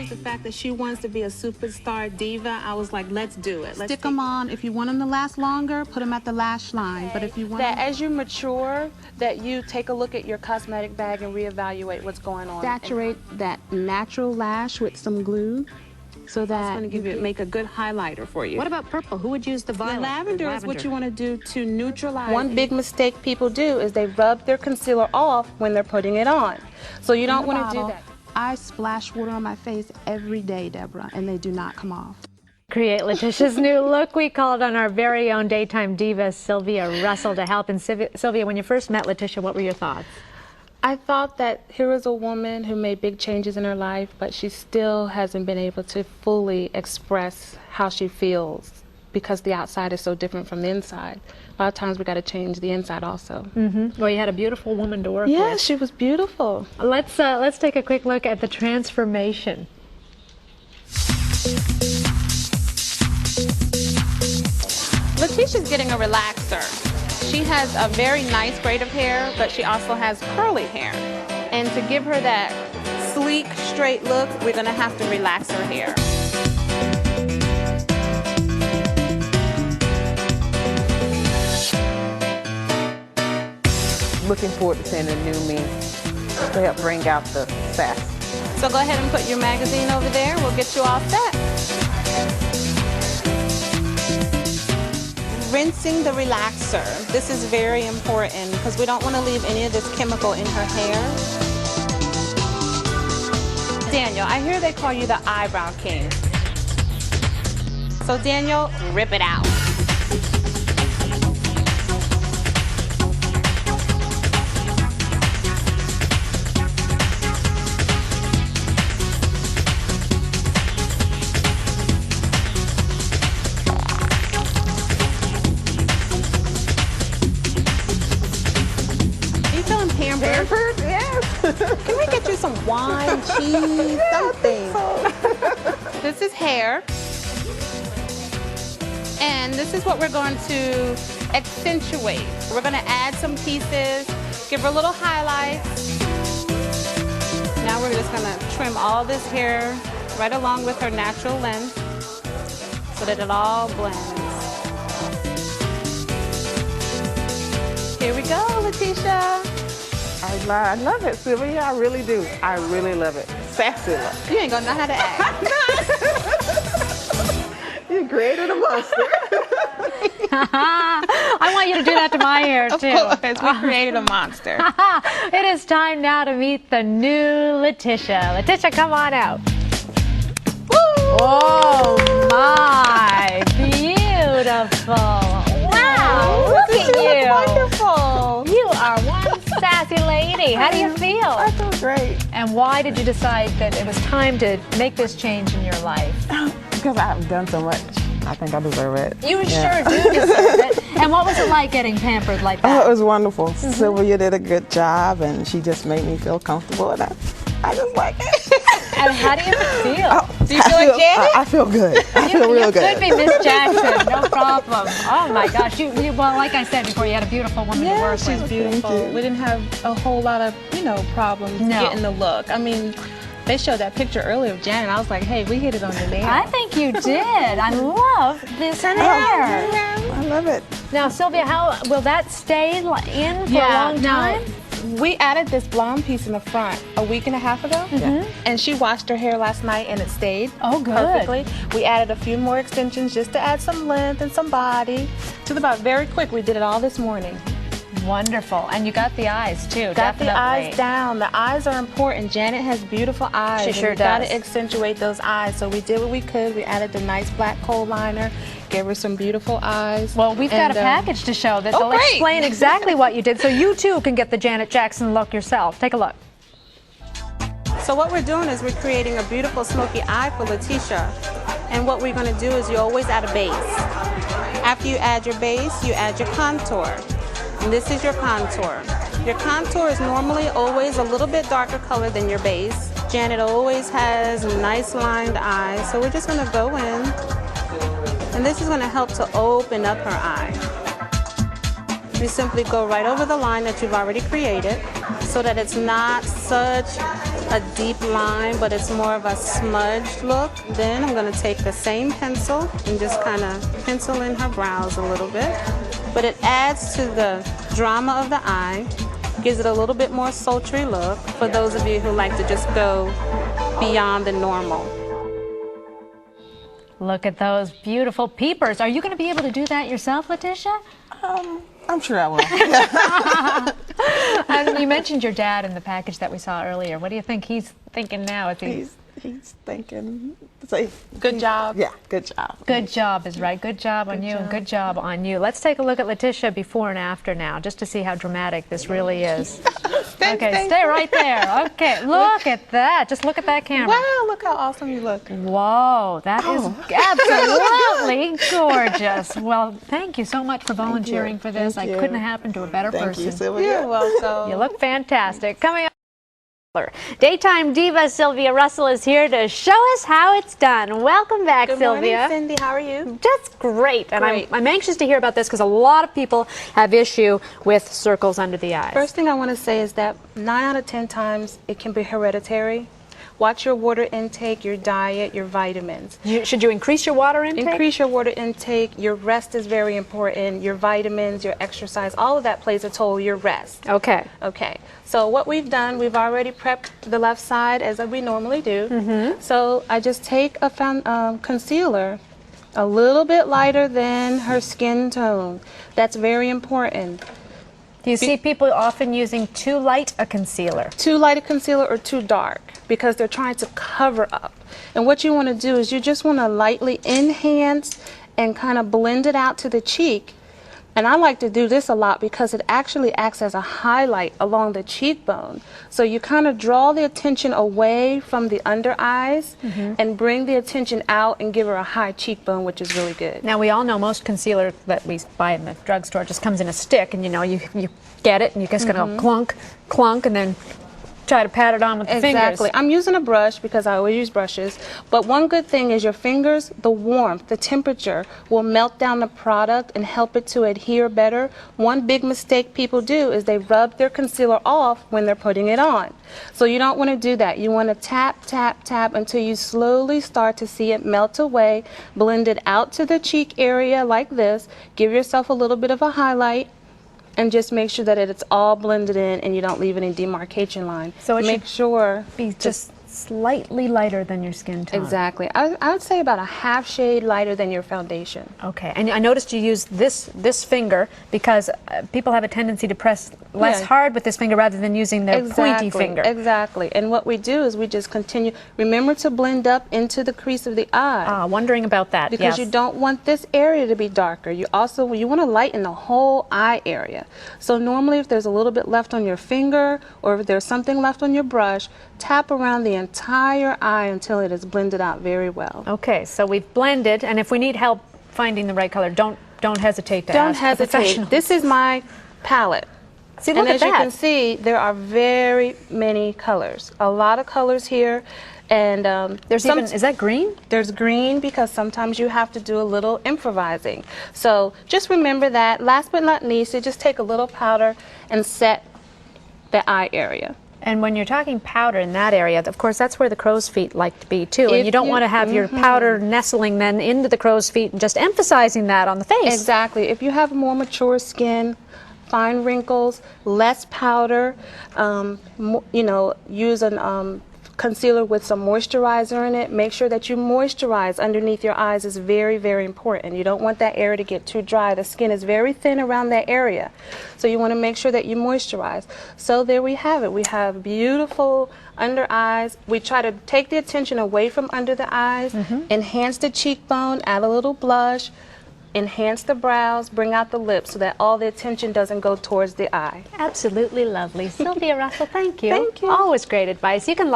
The fact that she wants to be a superstar diva, I was like, let's do it. Stick them on. If you want them to last longer, put them at the lash line. But if you want that as you mature, that you take a look at your cosmetic bag and reevaluate what's going on. Saturate that natural lash with some glue so that it's going to make a good highlighter for you. What about purple? Who would use the violet? The lavender is what you want to do to neutralize. One big mistake people do is they rub their concealer off when they're putting it on. So you don't want to do that. I splash water on my face every day, Deborah, and they do not come off. Create Letitia's new look. We called on our very own daytime diva, Sylvia Russell, to help. And Sylvia, when you first met Letitia, what were your thoughts? I thought that here was a woman who made big changes in her life, but she still hasn't been able to fully express how she feels because the outside is so different from the inside. A lot of times we got to change the inside also. Well, you had a beautiful woman to work with. Yeah, she was beautiful. Let's take a quick look at the transformation. Letitia's getting a relaxer. She has a very nice braid of hair, but she also has curly hair. And to give her that sleek, straight look, we're gonna have to relax her hair. Looking forward to seeing the new me to help bring out the sass. So go ahead and put your magazine over there. We'll get you all set. Rinsing the relaxer. This is very important because we don't want to leave any of this chemical in her hair. Daniel, I hear they call you the eyebrow king. So Daniel, rip it out. Pampered? Yes. Can we get you some wine, cheese, something? This is hair. And this is what we're going to accentuate. We're going to add some pieces, give her a little highlight. Now we're just going to trim all this hair right along with her natural length so that it all blends. Here we go, Letitia. I love it, Sylvia. I really do. I really love it. Sassy look. You ain't gonna know how to act. You created a monster. I want you to do that to my hair, too. Of course, we created a monster. It is time now to meet the new Letitia. Letitia, come on out. Woo! Oh, my. Beautiful. Wow, look at you. Wonderful. You are one sassy lady. How do you feel? I feel great. And why did you decide that it was time to make this change in your life? Because I've done so much. I think I deserve it. You sure do deserve it. And what was it like getting pampered like that? Oh, it was wonderful. Sylvia did a good job, and she just made me feel comfortable, and I just like it. And how do you feel? Oh, Do you feel like Janet? I feel good. I feel real good. You could be Miss Jackson, no problem. Oh my gosh, well, like I said before, you had a beautiful woman to work she's with. beautiful. We didn't have a whole lot of, problems getting the look. I mean, they showed that picture earlier of Janet. I was like, hey, we hit it on the nail. I think you did. I love this hair. I love it. Now, Sylvia, how will that stay in for a long time? We added this blonde piece in the front a week and a half ago, and she washed her hair last night and it stayed perfectly. We added a few more extensions just to add some length and some body. Took about very quick. We did it all this morning. Wonderful. And you got the eyes, too, Got the eyes down. The eyes are important. Janet has beautiful eyes. She sure does. Got to accentuate those eyes. So we did what we could. We added the nice black kohl liner, gave her some beautiful eyes. Well, we've got a package to show that will explain exactly what you did, so you, too, can get the Janet Jackson look yourself. Take a look. So what we're doing is we're creating a beautiful smoky eye for Letitia. And what we're going to do is you always add a base. After you add your base, you add your contour. And this is your contour. Your contour is normally always a little bit darker color than your base. Janet always has nice lined eyes, so we're just going to go in. And this is going to help to open up her eye. You simply go right over the line that you've already created. so that it's not such a deep line, but it's more of a smudged look. Then I'm going to take the same pencil and just kind of pencil in her brows a little bit. But it adds to the drama of the eye, gives it a little bit more sultry look for those of you who like to just go beyond the normal. Look at those beautiful peepers. Are you going to be able to do that yourself, Letitia? I'm sure I will. And you mentioned your dad in the package that we saw earlier. What do you think he's thinking now? He's thinking, say, Good job. Yeah, good job. Good job is right. Good job on you and good job on you. Let's take a look at Letitia before and after now, just to see how dramatic this really is. Okay, stay right there. Okay, look at that. Just look at that camera. Wow, look how awesome you look. Whoa, that is absolutely gorgeous. Well, thank you so much for volunteering for this. I Thank you. couldn't have happened to a better Thank person. you, Sylvia. You're welcome. You look fantastic. Coming up, daytime diva Sylvia Russell is here to show us how it's done. Welcome back, Good Sylvia. morning, Cindy. How are you? That's great. And Great. I'm anxious to hear about this because a lot of people have issue with circles under the eyes. First thing I want to say is that 9 out of 10 times it can be hereditary. Watch your water intake, your diet, your vitamins. Should you increase your water intake? Increase your water intake. Your rest is very important. Your vitamins, your exercise, all of that plays a toll. Your rest. Okay. Okay. So what we've done, we've already prepped the left side as we normally do. So I just take a concealer a little bit lighter than her skin tone. That's very important. Do you see people often using too light a concealer? Too light a concealer or too dark because they're trying to cover up. And what you want to do is you just want to lightly enhance and kind of blend it out to the cheek. And I like to do this a lot because it actually acts as a highlight along the cheekbone. So you kind of draw the attention away from the under eyes and bring the attention out and give her a high cheekbone, which is really good. Now, we all know most concealer that we buy in the drugstore just comes in a stick, and you know, you get it, and you're just going to go clunk, clunk, and then try to pat it on with the fingers. Exactly. I'm using a brush because I always use brushes. But one good thing is your fingers, the warmth, the temperature will melt down the product and help it to adhere better. One big mistake people do is they rub their concealer off when they're putting it on. So you don't want to do that. You want to tap, tap, tap until you slowly start to see it melt away. Blend it out to the cheek area like this. Give yourself a little bit of a highlight. And just make sure that it's all blended in and you don't leave any demarcation line. So it make sure be just slightly lighter than your skin tone. Exactly. I would say about a half shade lighter than your foundation. Okay, and I noticed you use this finger because people have a tendency to press less Yeah. hard with this finger rather than using their pointy finger. Exactly. And what we do is we just continue. Remember to blend up into the crease of the eye. Wondering about that. Because you don't want this area to be darker. You want to lighten the whole eye area. So normally if there's a little bit left on your finger or if there's something left on your brush, tap around the entire eye until it is blended out very well. Okay, so we've blended, and if we need help finding the right color, don't hesitate to Don't ask a professional. hesitate. This is my palette. See, look And at as you that. can see, there are very many colors. A lot of colors here. And There's even, is that green? There's green because sometimes you have to do a little improvising. So just remember that. Last but not least, you just take a little powder and set the eye area. And when you're talking powder in that area, of course, that's where the crow's feet like to be too. And If you don't you- want to have your powder nestling then into the crow's feet and just emphasizing that on the face. Exactly. If you have more mature skin, fine wrinkles, less powder, use an concealer with some moisturizer in it. Make sure that you moisturize underneath your eyes is very, very important. You don't want that area to get too dry. The skin is very thin around that area. So you want to make sure that you moisturize. So there we have it. We have beautiful under eyes. We try to take the attention away from under the eyes, enhance the cheekbone, add a little blush, enhance the brows, bring out the lips so that all the attention doesn't go towards the eye. Absolutely lovely. Sylvia Russell, thank you. Thank you. Always great advice. You can